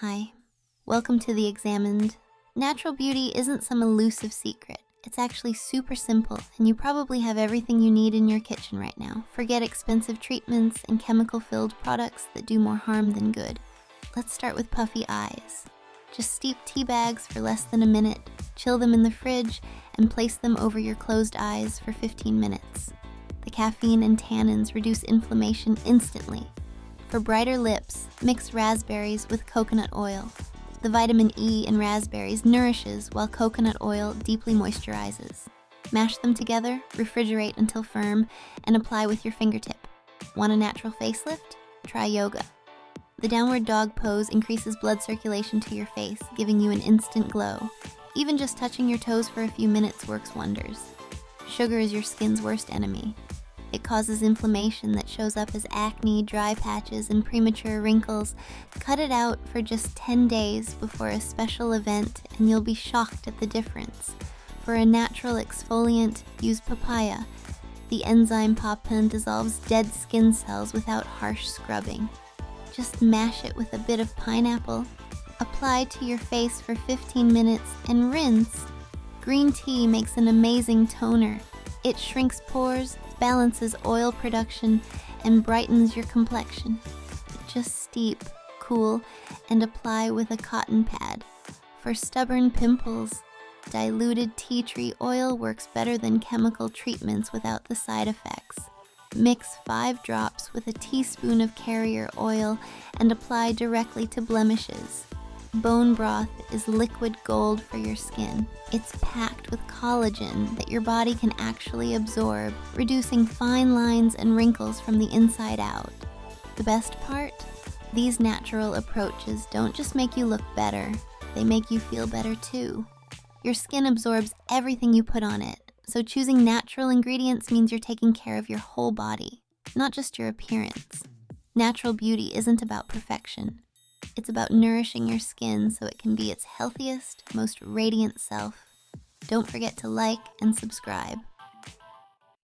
Hi, welcome to The Examined. Natural beauty isn't some elusive secret. It's actually super simple, and you probably have everything you need in your kitchen right now. Forget expensive treatments and chemical-filled products that do more harm than good. Let's start with puffy eyes. Just steep tea bags for less than a minute, chill them in the fridge, and place them over your closed eyes for 15 minutes. The caffeine and tannins reduce inflammation instantly. For brighter lips, mix raspberries with coconut oil. The vitamin E in raspberries nourishes while coconut oil deeply moisturizes. Mash them together, refrigerate until firm, and apply with your fingertip. Want a natural facelift? Try yoga. The downward dog pose increases blood circulation to your face, giving you an instant glow. Even just touching your toes for a few minutes works wonders. Sugar is your skin's worst enemy. It causes inflammation that shows up as acne, dry patches, and premature wrinkles. Cut it out for just 10 days before a special event, and you'll be shocked at the difference. For a natural exfoliant, use papaya. The enzyme papain dissolves dead skin cells without harsh scrubbing. Just mash it with a bit of pineapple. Apply to your face for 15 minutes and rinse. Green tea makes an amazing toner. It shrinks pores, balances oil production, and brightens your complexion. Just steep, cool, and apply with a cotton pad. For stubborn pimples, diluted tea tree oil works better than chemical treatments without the side effects. Mix 5 drops with a teaspoon of carrier oil and apply directly to blemishes. Bone broth is liquid gold for your skin. It's packed with collagen that your body can actually absorb, reducing fine lines and wrinkles from the inside out. The best part? These natural approaches don't just make you look better, they make you feel better too. Your skin absorbs everything you put on it, so choosing natural ingredients means you're taking care of your whole body, not just your appearance. Natural beauty isn't about perfection. It's about nourishing your skin so it can be its healthiest, most radiant self. Don't forget to like and subscribe.